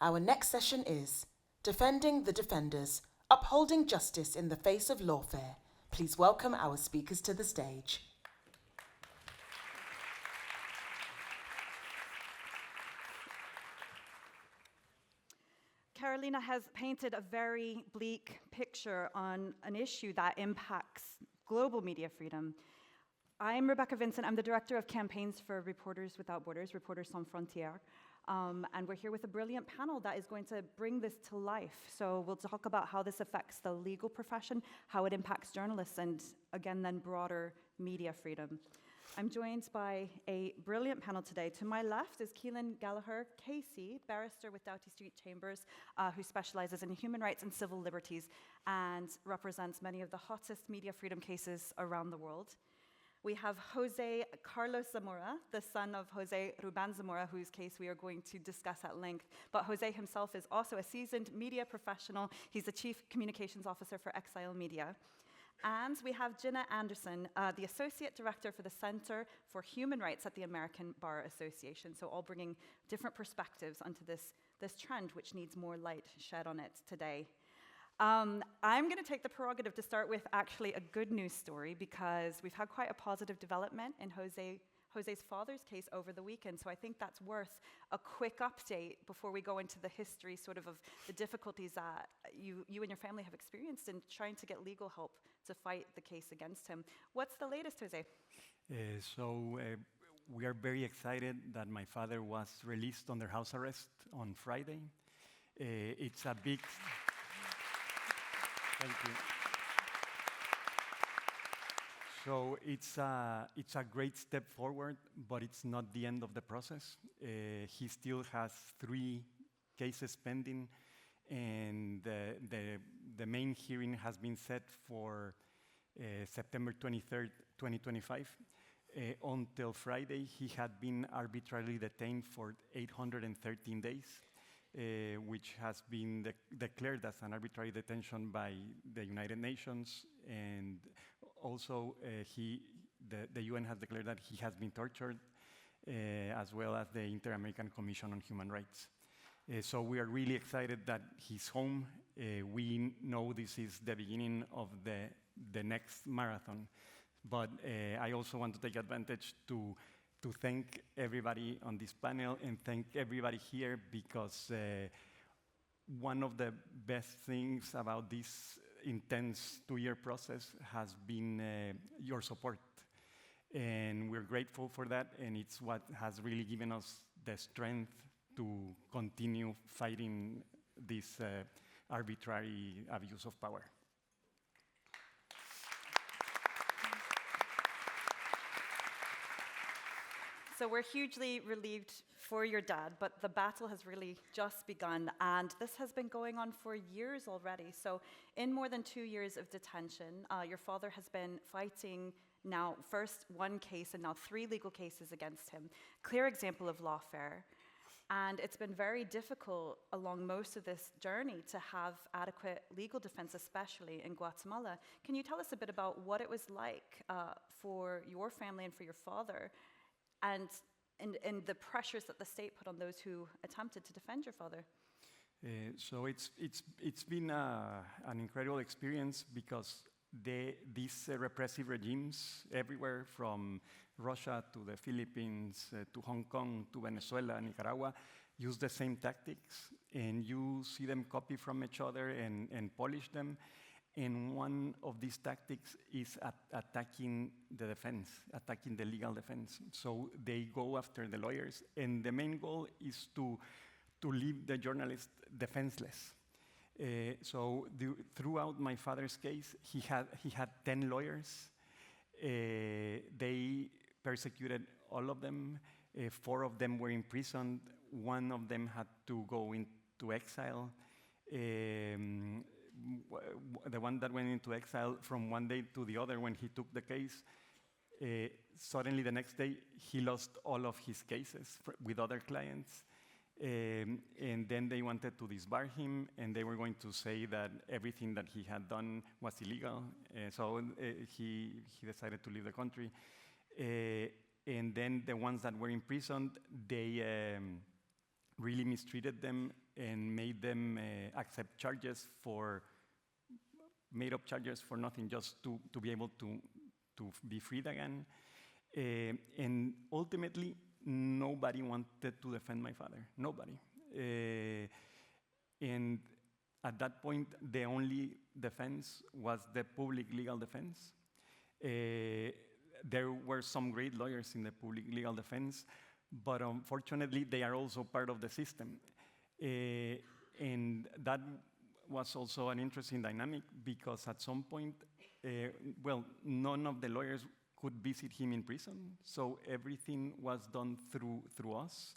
Our next session is Defending the Defenders, Upholding Justice in the Face of Lawfare. Please welcome our speakers to the stage. Carolina has painted a very bleak picture on an issue that impacts global media freedom. I'm Rebecca Vincent. I'm the director of campaigns for Reporters Without Borders, Reporters Sans Frontières. And we're here with a brilliant panel that is going to bring this to life. So we'll talk about how this affects the legal profession, how it impacts journalists, and again, then broader media freedom. I'm joined by a brilliant panel today. To my left is Keelan Gallagher Casey, barrister with Doughty Street Chambers, who specializes in human rights and civil liberties and represents many of the hottest media freedom cases around the world. We have Jose Carlos Zamora, the son of Jose Ruban Zamora, whose case we are going to discuss at length. But Jose himself is also a seasoned media professional. He's the Chief Communications Officer for Exile Media. And we have Jenna Anderson, the Associate Director for the Center for Human Rights at the American Bar Association. So all bringing different perspectives onto this trend, which needs more light shed on it today. I'm going to take the prerogative to start with actually a good news story, because we've had quite a positive development in Jose's father's case over the weekend. So I think that's worth a quick update before we go into the history of the difficulties that you and your family have experienced in trying to get legal help to fight the case against him. What's the latest, Jose? We are very excited that my father was released under house arrest on Friday. It's a big... Thank you. So it's a great step forward, but it's not the end of the process. He still has 3 cases pending, and the main hearing has been set for September 23rd, 2025. Until Friday, he had been arbitrarily detained for 813 days. Which has been declared as an arbitrary detention by the United Nations, and also the UN has declared that he has been tortured, as well as the Inter-American Commission on Human Rights. So we are really excited that he's home. We know this is the beginning of the next marathon, but I also want to take advantage to thank everybody on this panel and thank everybody here, because one of the best things about this intense 2-year process has been your support. And we're grateful for that, and it's what has really given us the strength to continue fighting this arbitrary abuse of power. So we're hugely relieved for your dad, but the battle has really just begun, and this has been going on for years already. So in more than 2 years of detention, your father has been fighting now first 1 case and now 3 legal cases against him. Clear example of lawfare. And it's been very difficult along most of this journey to have adequate legal defense, especially in Guatemala. Can you tell us a bit about what it was like for your family and for your father, and the pressures that the state put on those who attempted to defend your father? So it's been an incredible experience, because these repressive regimes everywhere, from Russia to the Philippines to Hong Kong to Venezuela, Nicaragua, use the same tactics, and you see them copy from each other and polish them. And one of these tactics is attacking the defense, attacking the legal defense. So they go after the lawyers, and the main goal is to leave the journalist defenseless. Throughout my father's case, he had 10 lawyers. They persecuted all of them. 4 of them were imprisoned. 1 of them had to go into exile. The one that went into exile, from one day to the other when he took the case, suddenly the next day he lost all of his cases with other clients. And then they wanted to disbar him, and they were going to say that everything that he had done was illegal. So he decided to leave the country. And then the ones that were imprisoned, they really mistreated them and made them accept charges for, made up charges for nothing, just to be able to be freed again. And ultimately, nobody wanted to defend my father, nobody. And at that point, the only defense was the public legal defense. There were some great lawyers in the public legal defense, but unfortunately, they are also part of the system. And that was also an interesting dynamic, because at some point, well, none of the lawyers could visit him in prison, so everything was done through us.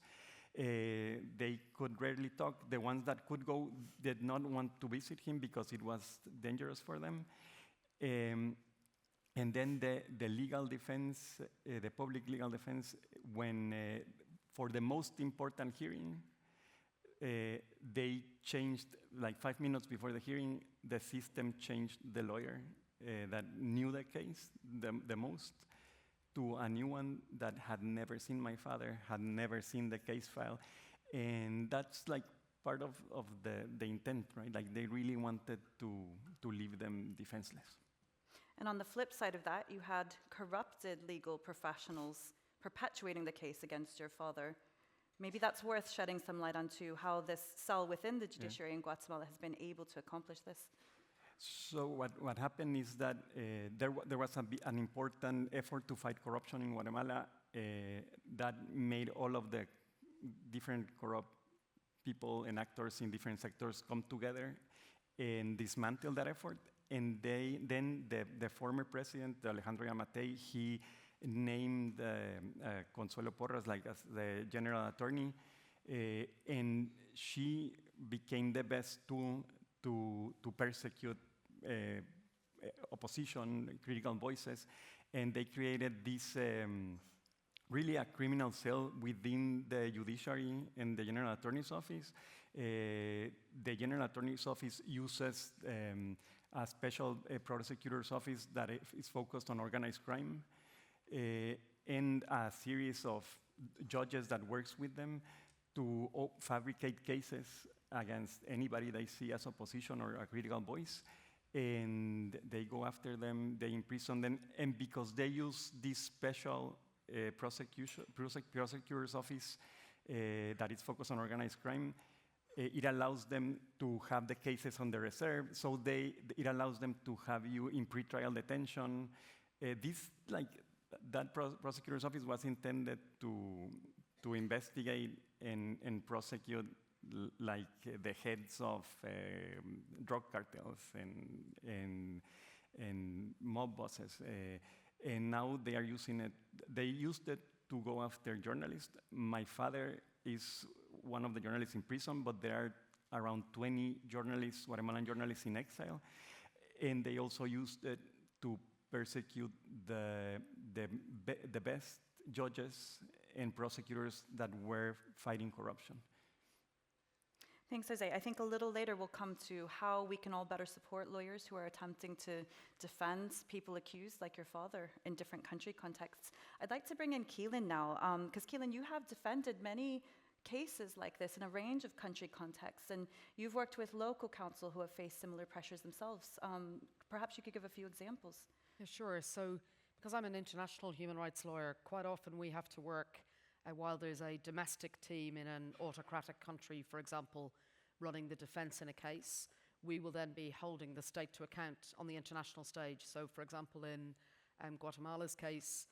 They could rarely talk. The ones that could go did not want to visit him because it was dangerous for them. And then the legal defense, the public legal defense, when for the most important hearing, they changed, like 5 minutes before the hearing, the system changed the lawyer that knew the case the most to a new one that had never seen my father, had never seen the case file. And that's like part of the intent, right? Like they really wanted to leave them defenseless. And on the flip side of that, you had corrupted legal professionals perpetuating the case against your father. Maybe that's worth shedding some light onto how this cell within the judiciary in Guatemala has been able to accomplish this. So what happened is that there was an important effort to fight corruption in Guatemala that made all of the different corrupt people and actors in different sectors come together and dismantle that effort. And then the former president, Alejandro Yamatei, he named Consuelo Porras like as the general attorney, and she became the best tool to persecute opposition, critical voices, and they created this really a criminal cell within the judiciary and the general attorney's office. The general attorney's office uses a special prosecutor's office that is focused on organized crime, and a series of judges that works with them to fabricate cases against anybody they see as opposition or a critical voice. And they go after them, they imprison them, and because they use this special prosecutor's office that is focused on organized crime, it allows them to have the cases on the reserve, so it allows them to have you in pretrial detention. That prosecutor's office was intended to investigate and prosecute like the heads of drug cartels and mob bosses. And now they are using it. They used it to go after journalists. My father is one of the journalists in prison, but there are around 20 journalists, Guatemalan journalists in exile. And they also used it to persecute the best judges and prosecutors that were fighting corruption. Thanks, Jose. I think a little later we'll come to how we can all better support lawyers who are attempting to defend people accused, like your father, in different country contexts. I'd like to bring in Keelan now, because Keelan, you have defended many cases like this in a range of country contexts, and you've worked with local counsel who have faced similar pressures themselves. Perhaps you could give a few examples. Yeah, sure. So, because I'm an international human rights lawyer, quite often we have to work while there's a domestic team in an autocratic country, for example, running the defense in a case. We will then be holding the state to account on the international stage. So, for example, in Guatemala's case,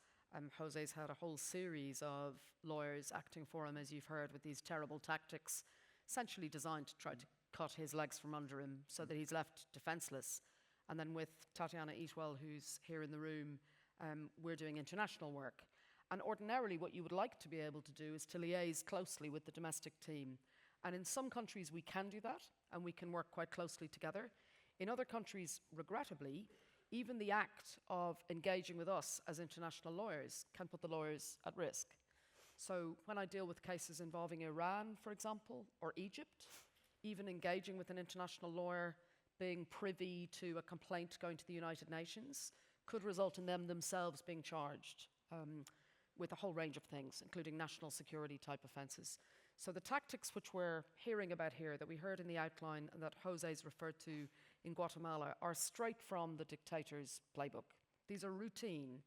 Jose's had a whole series of lawyers acting for him, as you've heard, with these terrible tactics, essentially designed to try to cut his legs from under him so that he's left defenseless. And then with Tatiana Eatwell, who's here in the room, we're doing international work. And ordinarily, what you would like to be able to do is to liaise closely with the domestic team. And in some countries, we can do that, and we can work quite closely together. In other countries, regrettably, even the act of engaging with us as international lawyers can put the lawyers at risk. So when I deal with cases involving Iran, for example, or Egypt, even engaging with an international lawyer, being privy to a complaint going to the United Nations, could result in them themselves being charged with a whole range of things, including national security type offences. So the tactics which we're hearing about here, that we heard in the outline and that Jose's referred to in Guatemala, are straight from the dictator's playbook. These are routine.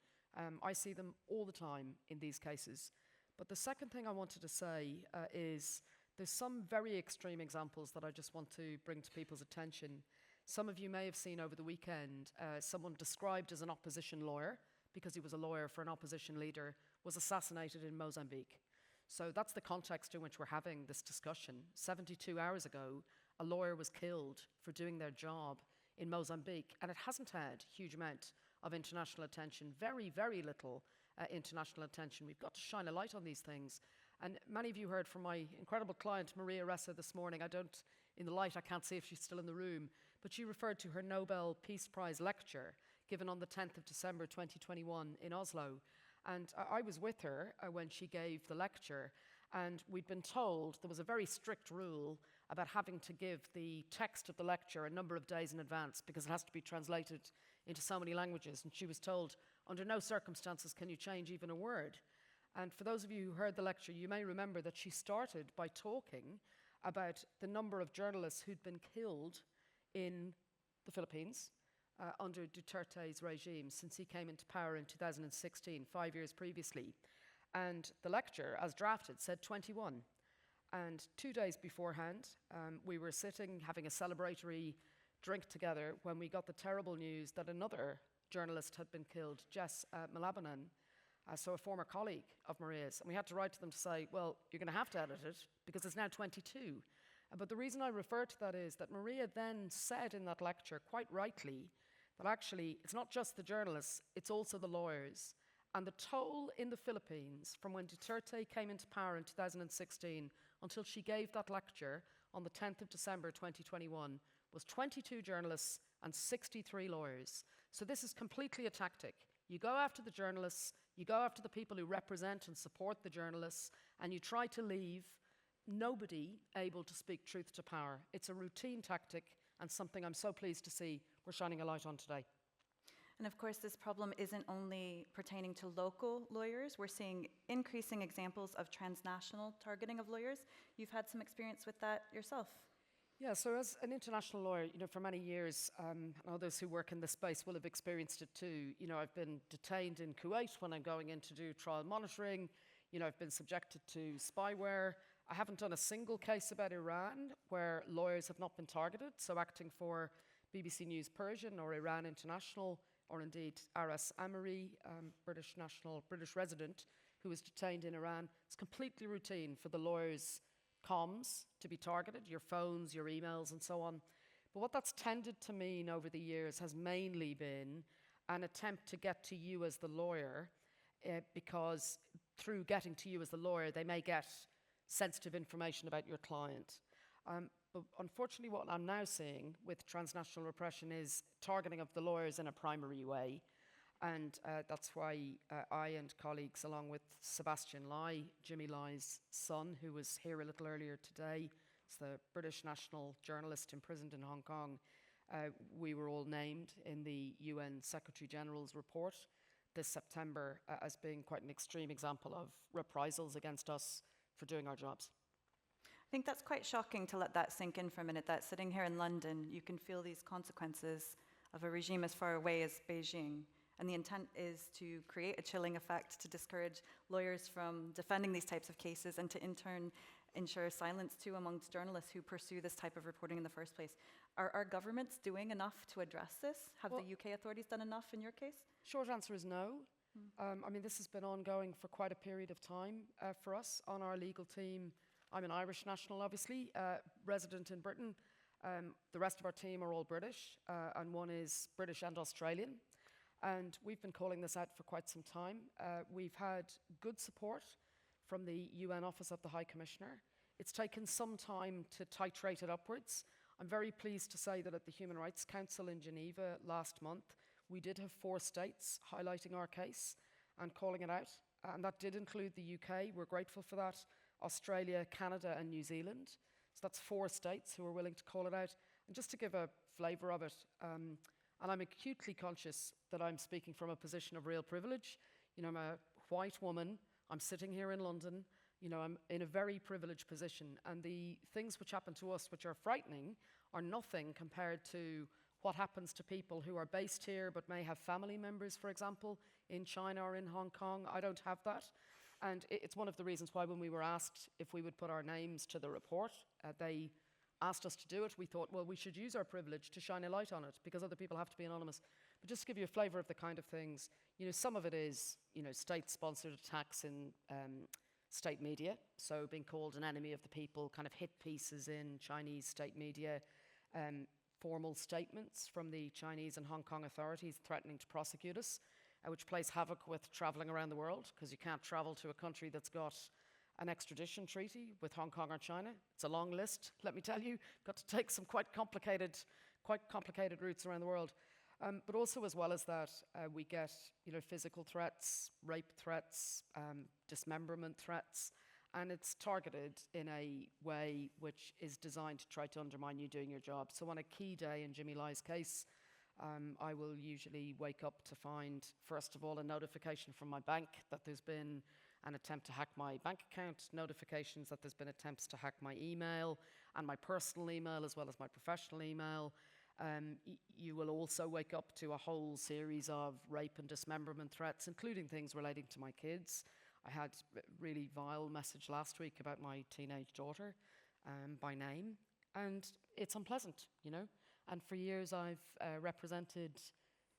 I see them all the time in these cases. But the second thing I wanted to say is there's some very extreme examples that I just want to bring to people's attention. Some of you may have seen over the weekend someone described as an opposition lawyer, because he was a lawyer for an opposition leader, was assassinated in Mozambique. So that's the context in which we're having this discussion. 72 hours ago, a lawyer was killed for doing their job in Mozambique, and it hasn't had a huge amount of international attention, very, very little international attention. We've got to shine a light on these things. And many of you heard from my incredible client, Maria Ressa, this morning. In the light, I can't see if she's still in the room, but she referred to her Nobel Peace Prize lecture given on the 10th of December 2021 in Oslo. And I was with her when she gave the lecture, and we'd been told there was a very strict rule about having to give the text of the lecture a number of days in advance because it has to be translated into so many languages. And she was told, under no circumstances can you change even a word. And for those of you who heard the lecture, you may remember that she started by talking about the number of journalists who'd been killed in the Philippines under Duterte's regime since he came into power in 2016, 5 years previously. And the lecture, as drafted, said 21. And 2 days beforehand, we were sitting having a celebratory drink together when we got the terrible news that another journalist had been killed, Jess Malabanan, so a former colleague of Maria's. And we had to write to them to say, well, you're going to have to edit it because it's now 22. But the reason I refer to that is that Maria then said in that lecture, quite rightly, that actually it's not just the journalists, it's also the lawyers. And the toll in the Philippines from when Duterte came into power in 2016 until she gave that lecture on the 10th of December 2021 was 22 journalists and 63 lawyers. So this is completely a tactic. You go after the journalists, you go after the people who represent and support the journalists, and you try to leave nobody able to speak truth to power. It's a routine tactic and something I'm so pleased to see we're shining a light on today. And of course, this problem isn't only pertaining to local lawyers. We're seeing increasing examples of transnational targeting of lawyers. You've had some experience with that yourself. Yeah, so as an international lawyer, for many years, and others who work in this space will have experienced it too. I've been detained in Kuwait when I'm going in to do trial monitoring. I've been subjected to spyware. I haven't done a single case about Iran where lawyers have not been targeted. So acting for BBC News Persian or Iran International, or indeed Aras Amiri, British resident, who was detained in Iran. It's completely routine for the lawyers' comms to be targeted, your phones, your emails, and so on. But what that's tended to mean over the years has mainly been an attempt to get to you as the lawyer, because through getting to you as the lawyer, they may get sensitive information about your client. But unfortunately, what I'm now seeing with transnational repression is targeting of the lawyers in a primary way. And that's why I and colleagues, along with Sebastian Lai, Jimmy Lai's son, who was here a little earlier today, it's the British national journalist imprisoned in Hong Kong, we were all named in the UN Secretary General's report this September as being quite an extreme example of reprisals against us for doing our jobs. I think that's quite shocking to let that sink in for a minute, that sitting here in London, you can feel these consequences of a regime as far away as Beijing. And the intent is to create a chilling effect to discourage lawyers from defending these types of cases and to in turn ensure silence too amongst journalists who pursue this type of reporting in the first place. Are our governments doing enough to address this? Have the UK authorities done enough in your case? Short answer is no. This has been ongoing for quite a period of time for us on our legal team. I'm an Irish national, obviously, resident in Britain. The rest of our team are all British, and one is British and Australian. And we've been calling this out for quite some time. We've had good support from the UN Office of the High Commissioner. It's taken some time to titrate it upwards. I'm very pleased to say that at the Human Rights Council in Geneva last month, we did have 4 states highlighting our case and calling it out. And that did include the UK. We're grateful for that. Australia, Canada, and New Zealand. So that's 4 states who are willing to call it out. And just to give a flavour of it, and I'm acutely conscious that I'm speaking from a position of real privilege. I'm a white woman. I'm sitting here in London. I'm in a very privileged position, and the things which happen to us, which are frightening, are nothing compared to what happens to people who are based here but may have family members, for example, in China or in Hong Kong. I don't have that. And it's one of the reasons why when we were asked if we would put our names to the report, they asked us to do it. We thought, well, we should use our privilege to shine a light on it because other people have to be anonymous. But just to give you a flavour of the kind of things, some of it is, state-sponsored attacks in state media, so being called an enemy of the people, kind of hit pieces in Chinese state media, formal statements from the Chinese and Hong Kong authorities threatening to prosecute us, which plays havoc with travelling around the world, because you can't travel to a country that's got an extradition treaty with Hong Kong or China. It's a long list, let me tell you. Got to take some quite complicated routes around the world. But also, as well as that, we get physical threats, rape threats, dismemberment threats, and it's targeted in a way which is designed to try to undermine you doing your job. So on a key day in Jimmy Lai's case, I will usually wake up to find, first of all, a notification from my bank that there's been an attempt to hack my bank account, notifications that there's been attempts to hack my email and my personal email as well as my professional email. You will also wake up to a whole series of rape and dismemberment threats, including things relating to my kids. I had a really vile message last week about my teenage daughter by name, and it's unpleasant, And for years I've represented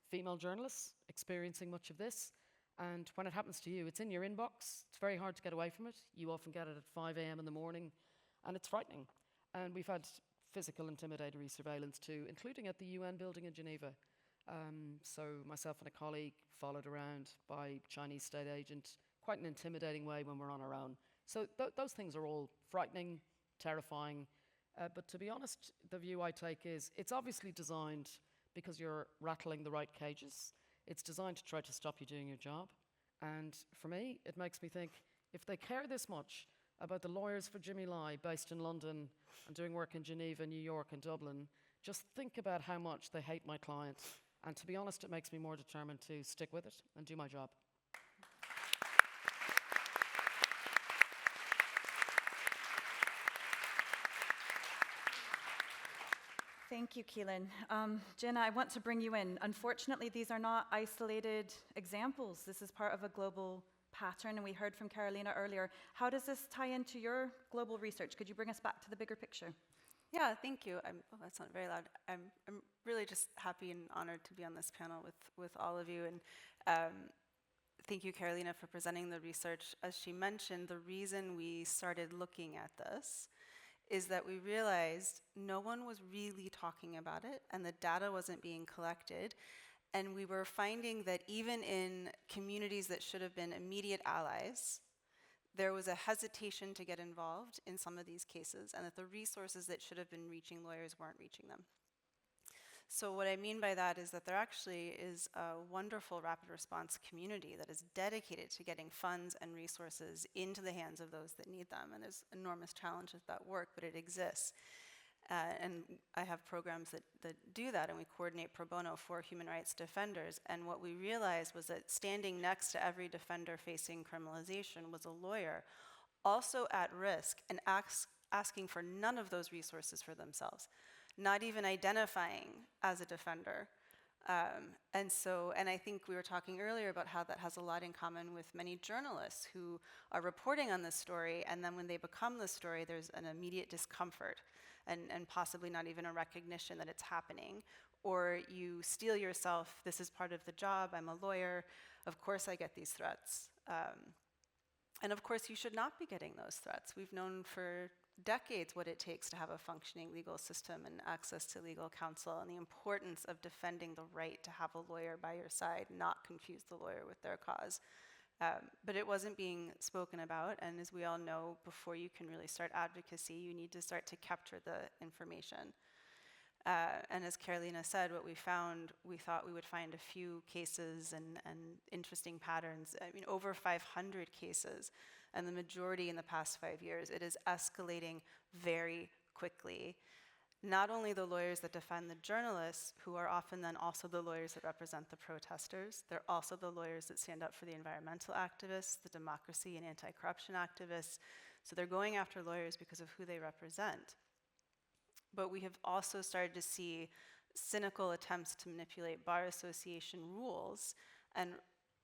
female journalists experiencing much of this, and when it happens to you, it's in your inbox. It's very hard to get away from it. You often get it at 5 a.m. in the morning, and it's frightening. And we've had physical intimidatory surveillance too, including at the UN building in Geneva. So myself and a colleague followed around by Chinese state agent, quite an intimidating way when we're on our own. So those things are all frightening, terrifying. But to be honest, the view I take is it's obviously designed because you're rattling the right cages. It's designed to try to stop you doing your job. And for me, it makes me think, if they care this much about the lawyers for Jimmy Lai based in London and doing work in Geneva, New York, and Dublin, just think about how much they hate my client. And to be honest, it makes me more determined to stick with it and do my job. Thank you, Keelan. Jenna, I want to bring you in. Unfortunately, these are not isolated examples. This is part of a global pattern, and we heard from Carolina earlier. How does this tie into your global research? Could you bring us back to the bigger picture? Yeah, thank you. That's not very loud. I'm really just happy and honored to be on this panel with all of you. And thank you, Carolina, for presenting the research. As she mentioned, the reason we started looking at this is that we realized no one was really talking about it, and the data wasn't being collected. And we were finding that even in communities that should have been immediate allies, there was a hesitation to get involved in some of these cases, and that the resources that should have been reaching lawyers weren't reaching them. So what I mean by that is that there actually is a wonderful rapid response community that is dedicated to getting funds and resources into the hands of those that need them. And there's enormous challenges with that work, but it exists. And I have programs that do that, and we coordinate pro bono for human rights defenders. And what we realized was that standing next to every defender facing criminalization was a lawyer, also at risk and asking for none of those resources for themselves, not even identifying as a defender. And I think we were talking earlier about how that has a lot in common with many journalists who are reporting on this story, and then when they become the story, there's an immediate discomfort and possibly not even a recognition that it's happening. Or you steel yourself, this is part of the job, I'm a lawyer, of course I get these threats. And of course you should not be getting those threats. We've known for decades what it takes to have a functioning legal system and access to legal counsel, and the importance of defending the right to have a lawyer by your side, not confuse the lawyer with their cause. But it wasn't being spoken about, and as we all know, before you can really start advocacy, you need to start to capture the information. And as Carolina said, what we found, we thought we would find a few cases and interesting patterns. I mean, over 500 cases, and the majority in the past 5 years. It is escalating very quickly. not only the lawyers that defend the journalists, who are often then also the lawyers that represent the protesters, they're also the lawyers that stand up for the environmental activists, the democracy and anti-corruption activists. So they're going after lawyers because of who they represent. But we have also started to see cynical attempts to manipulate bar association rules. And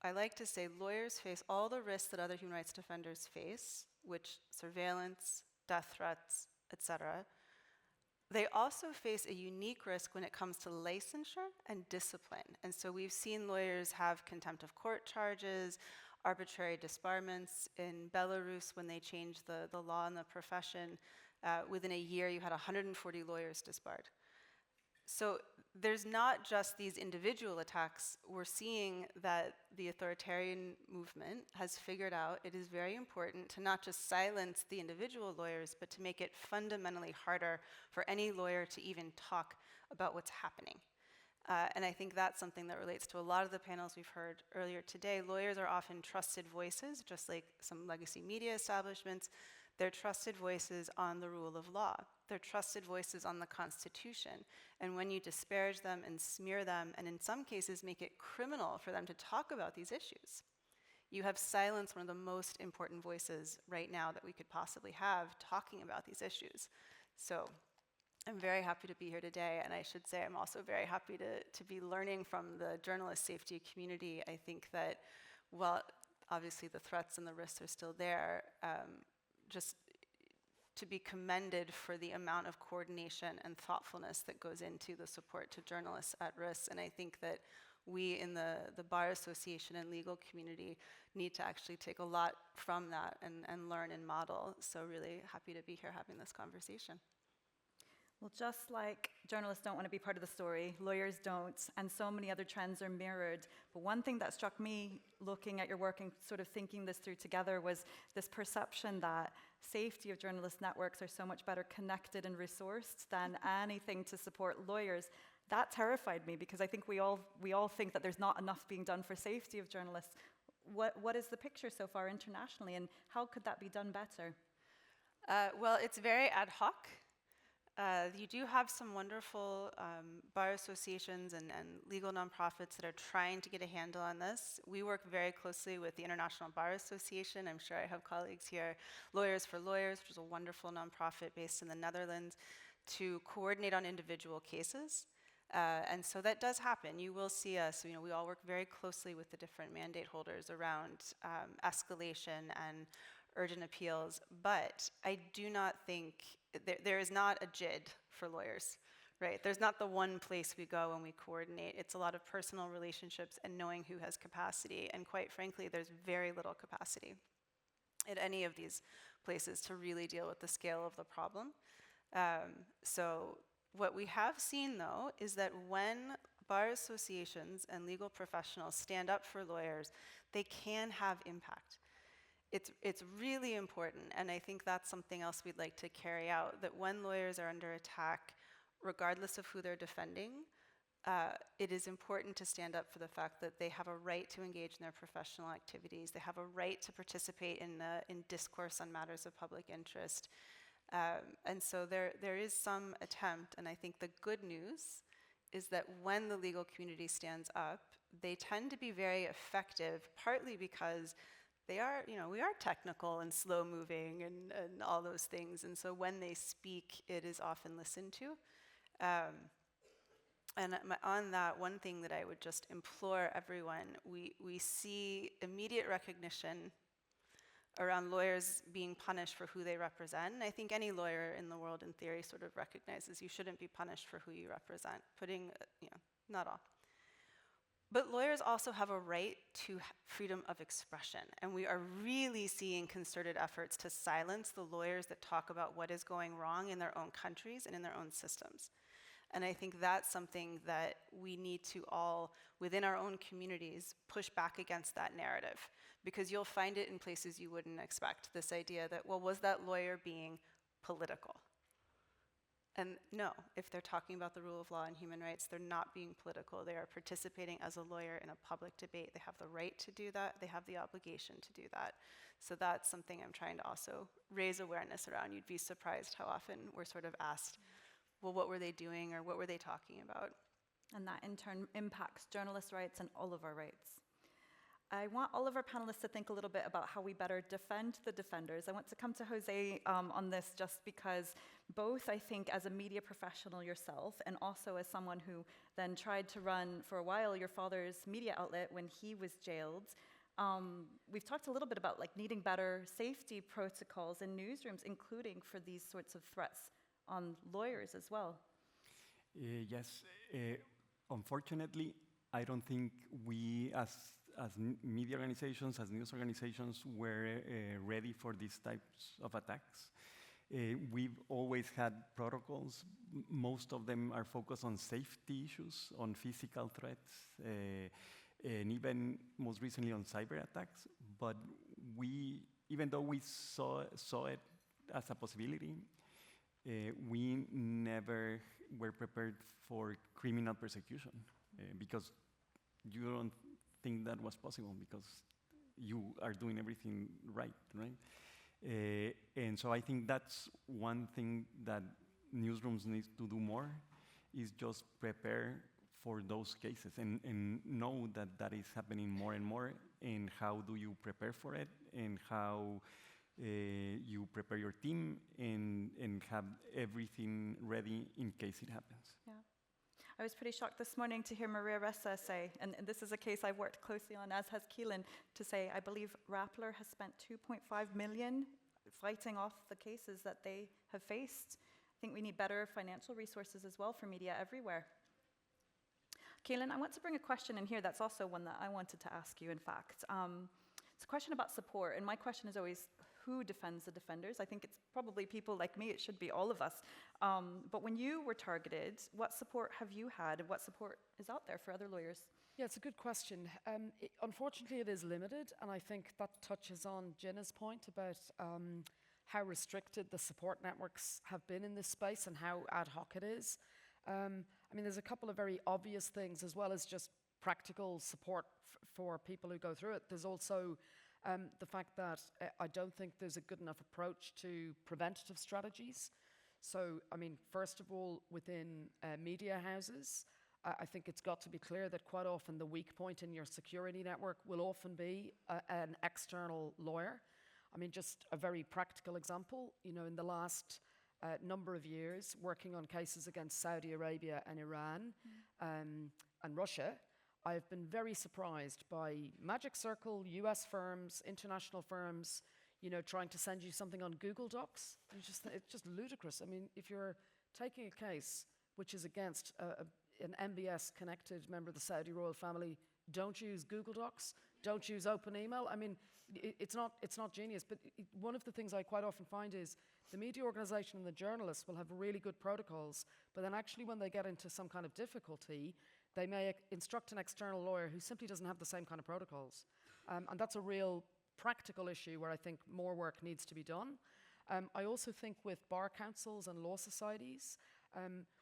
I like to say lawyers face all the risks that other human rights defenders face, which surveillance, death threats, etc. They also face a unique risk when it comes to licensure and discipline. And so we've seen lawyers have contempt of court charges, arbitrary disbarments. In Belarus, when they changed the law in the profession, within a year you had 140 lawyers disbarred. So there's not just these individual attacks. We're seeing that the authoritarian movement has figured out it is very important to not just silence the individual lawyers, but to make it fundamentally harder for any lawyer to even talk about what's happening. And I think that's something that relates to a lot of the panels we've heard earlier today. Lawyers are often trusted voices, just like some legacy media establishments. They're trusted voices on the rule of law. They're trusted voices on the Constitution. And when you disparage them and smear them, and in some cases make it criminal for them to talk about these issues, you have silenced one of the most important voices right now that we could possibly have talking about these issues. So I'm very happy to be here today, and I should say I'm also very happy to be learning from the journalist safety community. I think that while obviously the threats and the risks are still there, just to be commended for the amount of coordination and thoughtfulness that goes into the support to journalists at risk. And I think that we in the Bar Association and legal community need to actually take a lot from that and learn and model. So really happy to be here having this conversation. Well, just like journalists don't want to be part of the story, lawyers don't, and so many other trends are mirrored. But one thing that struck me looking at your work and sort of thinking this through together was this perception that safety of journalist networks are so much better connected and resourced than anything to support lawyers. That terrified me because I think we all think that there's not enough being done for safety of journalists. What is the picture so far internationally, and how could that be done better? Well, it's very ad hoc. You do have some wonderful bar associations and legal nonprofits that are trying to get a handle on this. We work very closely with the International Bar Association. I'm sure I have colleagues here, Lawyers for Lawyers, which is a wonderful nonprofit based in the Netherlands, to coordinate on individual cases. And so that does happen. You will see us, we all work very closely with the different mandate holders around escalation and urgent appeals, but I do not think, there is not a JID for lawyers, right? There's not the one place we go and we coordinate. It's a lot of personal relationships and knowing who has capacity, and quite frankly, there's very little capacity at any of these places to really deal with the scale of the problem. So what we have seen, though, is that when bar associations and legal professionals stand up for lawyers, they can have impact. It's really important, and I think that's something else we'd like to carry out, that when lawyers are under attack, regardless of who they're defending, it is important to stand up for the fact that they have a right to engage in their professional activities. They have a right to participate in discourse on matters of public interest. And so there is some attempt, and I think the good news is that when the legal community stands up, they tend to be very effective, partly because they are, we are technical and slow moving and all those things. And so when they speak, it is often listened to. And on that, one thing that I would just implore everyone, we see immediate recognition around lawyers being punished for who they represent. And I think any lawyer in the world in theory sort of recognizes you shouldn't be punished for who you represent, not all. But lawyers also have a right to freedom of expression, and we are really seeing concerted efforts to silence the lawyers that talk about what is going wrong in their own countries and in their own systems. And I think that's something that we need to all, within our own communities, push back against that narrative, because you'll find it in places you wouldn't expect, this idea that, well, was that lawyer being political? And no, if they're talking about the rule of law and human rights, they're not being political. They are participating as a lawyer in a public debate. They have the right to do that. They have the obligation to do that. So that's something I'm trying to also raise awareness around. You'd be surprised how often we're sort of asked, well, what were they doing or what were they talking about? And that in turn impacts journalists' rights and all of our rights. I want all of our panelists to think a little bit about how we better defend the defenders. I want to come to Jose on this just because both, I think, as a media professional yourself and also as someone who then tried to run for a while your father's media outlet when he was jailed, we've talked a little bit about like needing better safety protocols in newsrooms, including for these sorts of threats on lawyers as well. Yes, unfortunately, I don't think we as media organizations, as news organizations, were ready for these types of attacks. We've always had protocols. Most of them are focused on safety issues, on physical threats, and even most recently on cyber attacks. But even though we saw it as a possibility, we never were prepared for criminal persecution because you don't think that was possible because you are doing everything right? And so I think that's one thing that newsrooms need to do more, is just prepare for those cases and know that that is happening more and more, and how do you prepare for it, and how you prepare your team and have everything ready in case it happens. Yeah. I was pretty shocked this morning to hear Maria Ressa say, and this is a case I've worked closely on, as has Keelan, to say, I believe Rappler has spent 2.5 million fighting off the cases that they have faced. I think we need better financial resources as well for media everywhere. Keelan, I want to bring a question in here that's also one that I wanted to ask you, in fact. It's a question about support, and my question is always, who defends the defenders? I think it's probably people like me, it should be all of us. But when you were targeted, what support have you had, and what support is out there for other lawyers? Yeah, it's a good question. Unfortunately, it is limited, and I think that touches on Jenna's point about how restricted the support networks have been in this space and how ad hoc it is. I mean, there's a couple of very obvious things, as well as just practical support for people who go through it. There's also the fact that I don't think there's a good enough approach to preventative strategies. So, I mean, first of all, within media houses, I think it's got to be clear that quite often the weak point in your security network will often be an external lawyer. I mean, just a very practical example, you know, in the last number of years, working on cases against Saudi Arabia and Iran and Russia, I've been very surprised by Magic Circle, US firms, international firms, you know, trying to send you something on Google Docs. It's just ludicrous. I mean, if you're taking a case which is against an MBS-connected member of the Saudi royal family, don't use Google Docs, don't use open email. I mean, it's not genius, but one of the things I quite often find is the media organization and the journalists will have really good protocols, but then actually when they get into some kind of difficulty, they may instruct an external lawyer who simply doesn't have the same kind of protocols. And that's a real practical issue where I think more work needs to be done. I also think with bar councils and law societies,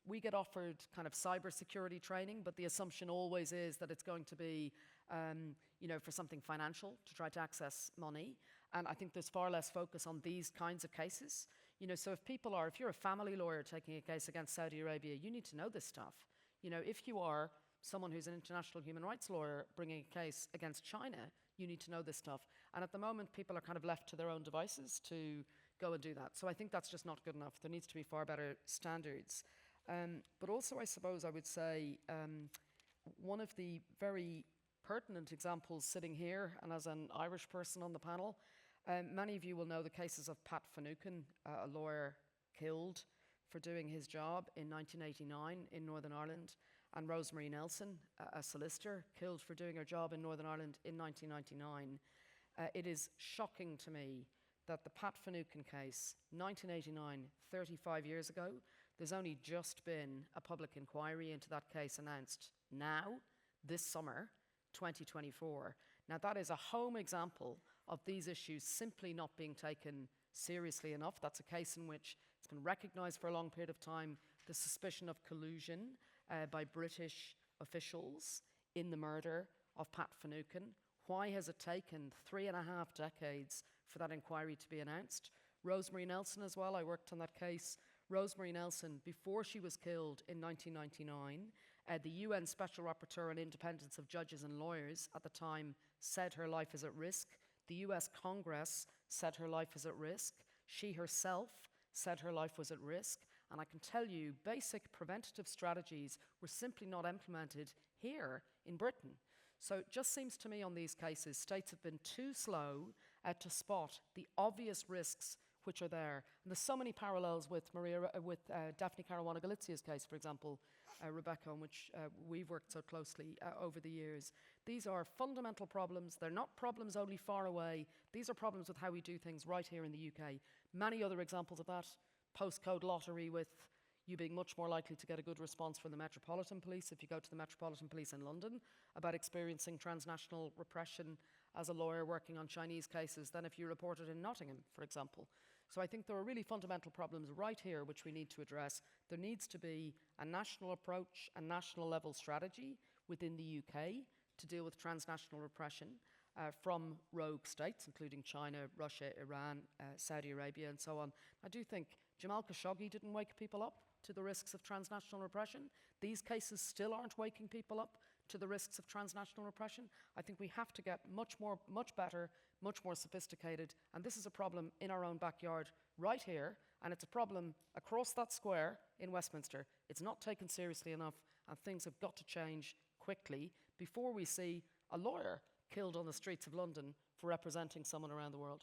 we get offered kind of cybersecurity training, but the assumption always is that it's going to be, you know, for something financial to try to access money. And I think there's far less focus on these kinds of cases. You know, so if you're a family lawyer taking a case against Saudi Arabia, you need to know this stuff. You know, if you are someone who's an international human rights lawyer bringing a case against China, you need to know this stuff. And at the moment, people are kind of left to their own devices to go and do that. So I think that's just not good enough. There needs to be far better standards. But also, I suppose I would say one of the very pertinent examples sitting here, and as an Irish person on the panel, many of you will know the cases of Pat Finucane, a lawyer killed for doing his job in 1989 in Northern Ireland, and Rosemary Nelson, a solicitor, killed for doing her job in Northern Ireland in 1999. It is shocking to me that the Pat Finucane case, 1989, 35 years ago, there's only just been a public inquiry into that case announced now, this summer, 2024. Now that is a home example of these issues simply not being taken seriously enough. That's a case in which it's been recognised for a long period of time the suspicion of collusion by British officials in the murder of Pat Finucane. Why has it taken 3.5 decades for that inquiry to be announced? Rosemary Nelson as well, I worked on that case. Rosemary Nelson, before she was killed in 1999, the UN Special Rapporteur on Independence of Judges and Lawyers at the time said her life is at risk. The US Congress said her life is at risk. She herself said her life was at risk. And I can tell you, basic preventative strategies were simply not implemented here in Britain. So it just seems to me on these cases, states have been too slow to spot the obvious risks which are there. And there's so many parallels with Daphne Caruana Galizia's case, for example, Rebecca, on which we've worked so closely over the years. These are fundamental problems. They're not problems only far away. These are problems with how we do things right here in the UK. Many other examples of that. Postcode lottery, with you being much more likely to get a good response from the Metropolitan Police if you go to the Metropolitan Police in London about experiencing transnational repression as a lawyer working on Chinese cases than if you reported in Nottingham, for example. So I think there are really fundamental problems right here which we need to address. There needs to be a national approach, a national level strategy within the UK to deal with transnational repression from rogue states, including China, Russia, Iran, Saudi Arabia, and so on. I do think Jamal Khashoggi didn't wake people up to the risks of transnational repression. These cases still aren't waking people up to the risks of transnational repression. I think we have to get much better, much more sophisticated, and this is a problem in our own backyard right here, and it's a problem across that square in Westminster. It's not taken seriously enough, and things have got to change quickly before we see a lawyer killed on the streets of London for representing someone around the world.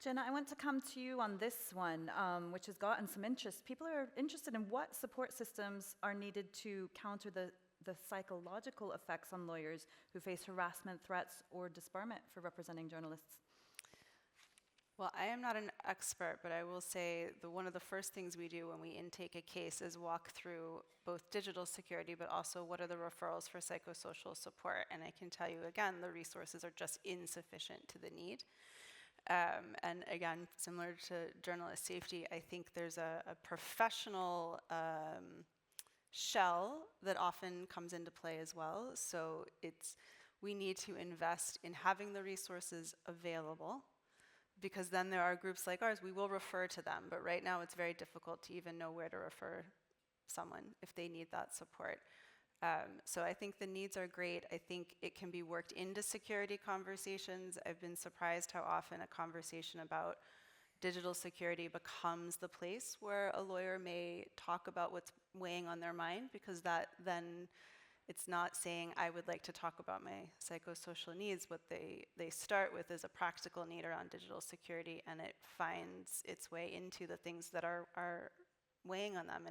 Jenna, I want to come to you on this one, which has gotten some interest. People are interested in what support systems are needed to counter the psychological effects on lawyers who face harassment, threats, or disbarment for representing journalists. Well, I am not an expert, but I will say one of the first things we do when we intake a case is walk through both digital security, but also what are the referrals for psychosocial support. And I can tell you again, the resources are just insufficient to the need. And again, similar to journalist safety, I think there's a professional shell that often comes into play as well. So we need to invest in having the resources available, because then there are groups like ours, we will refer to them. But right now it's very difficult to even know where to refer someone if they need that support. So I think the needs are great. I think it can be worked into security conversations. I've been surprised how often a conversation about digital security becomes the place where a lawyer may talk about what's weighing on their mind, because that then it's not saying, I would like to talk about my psychosocial needs. What they start with is a practical need around digital security, and it finds its way into the things that are weighing on them.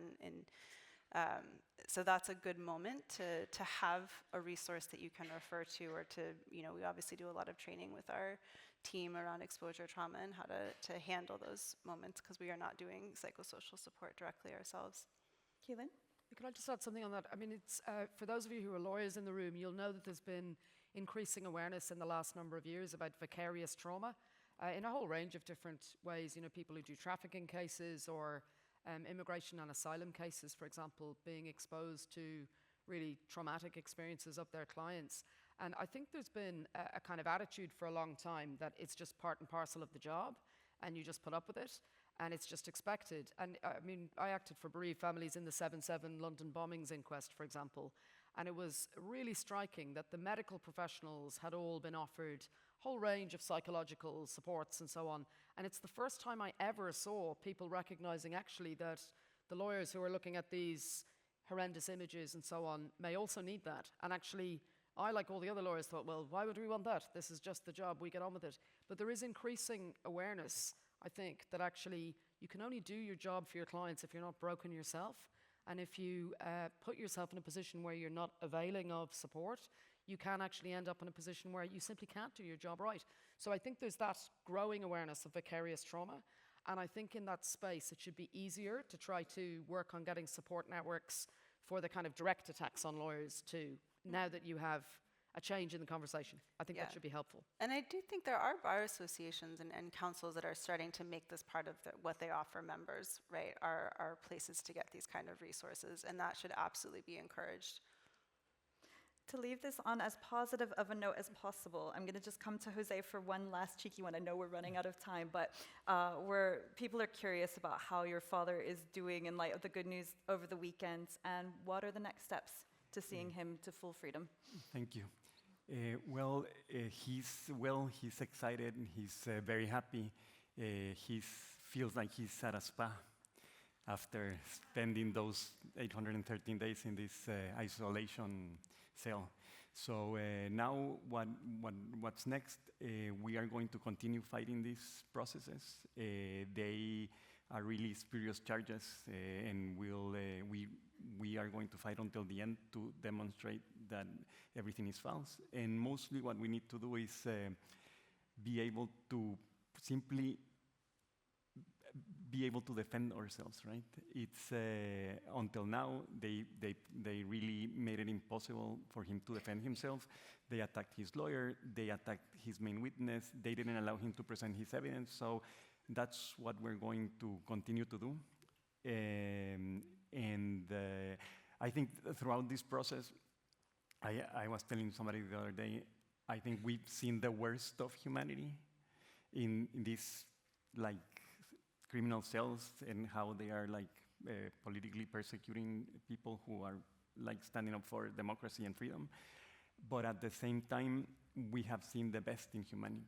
So that's a good moment to have a resource that you can refer to, or to, we obviously do a lot of training with our team around exposure trauma and how to handle those moments, because we are not doing psychosocial support directly ourselves. Keelan? Could I just add something on that? I mean, it's for those of you who are lawyers in the room, you'll know that there's been increasing awareness in the last number of years about vicarious trauma in a whole range of different ways. People who do trafficking cases or immigration and asylum cases, for example, being exposed to really traumatic experiences of their clients. And I think there's been a kind of attitude for a long time that it's just part and parcel of the job, and you just put up with it, and it's just expected. And I mean, I acted for bereaved families in the 7/7 London bombings inquest, for example, and it was really striking that the medical professionals had all been offered a whole range of psychological supports and so on. And it's the first time I ever saw people recognizing actually that the lawyers who are looking at these horrendous images and so on may also need that. And actually, I, like all the other lawyers, thought, well, why would we want that? This is just the job, we get on with it. But there is increasing awareness, I think, that actually you can only do your job for your clients if you're not broken yourself. And if you put yourself in a position where you're not availing of support, you can actually end up in a position where you simply can't do your job right. So I think there's that growing awareness of vicarious trauma. And I think in that space, it should be easier to try to work on getting support networks for the kind of direct attacks on lawyers too, now that you have a change in the conversation. I think that should be helpful. And I do think there are bar associations and councils that are starting to make this part of what they offer members, right, are places to get these kind of resources, and that should absolutely be encouraged. to leave this on as positive of a note as possible, I'm going to just come to Jose for one last cheeky one. I know we're running out of time, but people are curious about how your father is doing in light of the good news over the weekend, and what are the next steps to seeing him to full freedom? Thank you. He's excited, he's very happy. He feels like he's at a spa after spending those 813 days in this isolation cell. So now what's next? We are going to continue fighting these processes. They are really spurious charges, and we are going to fight until the end to demonstrate that everything is false. And mostly what we need to do is be able to simply be able to defend ourselves, right? It's until now they really made it impossible for him to defend himself. They attacked his lawyer, they attacked his main witness, they didn't allow him to present his evidence. So that's what we're going to continue to do. I think throughout this process, I was telling somebody the other day, I think we've seen the worst of humanity in this like criminal cells, and how they are like politically persecuting people who are like standing up for democracy and freedom. But at the same time, we have seen the best in humanity.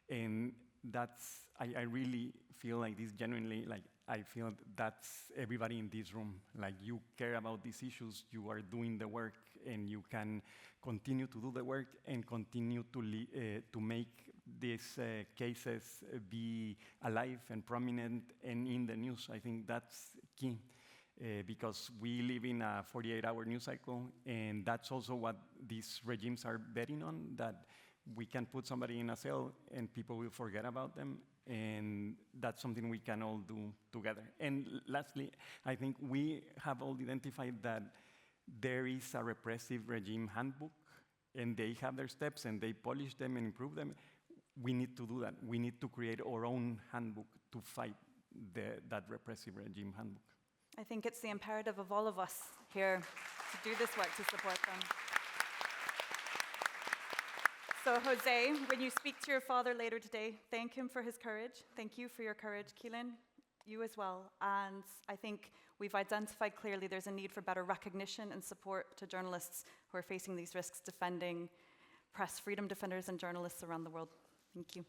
And that's, I really feel like this genuinely, like I feel that's everybody in this room. Like you care about these issues, you are doing the work, and you can continue to do the work and continue to make these cases be alive and prominent and in the news. I think that's key, because we live in a 48-hour news cycle, and that's also what these regimes are betting on, that we can put somebody in a cell and people will forget about them, and that's something we can all do together. And lastly, I think we have all identified that there is a repressive regime handbook, and they have their steps, and they polish them and improve them. We need to do that. We need to create our own handbook to fight that repressive regime handbook. I think it's the imperative of all of us here to do this work to support them. So Jose, when you speak to your father later today, thank him for his courage. Thank you for your courage. Keelan, you as well. And I think we've identified clearly there's a need for better recognition and support to journalists who are facing these risks, defending press freedom defenders and journalists around the world. Thank you.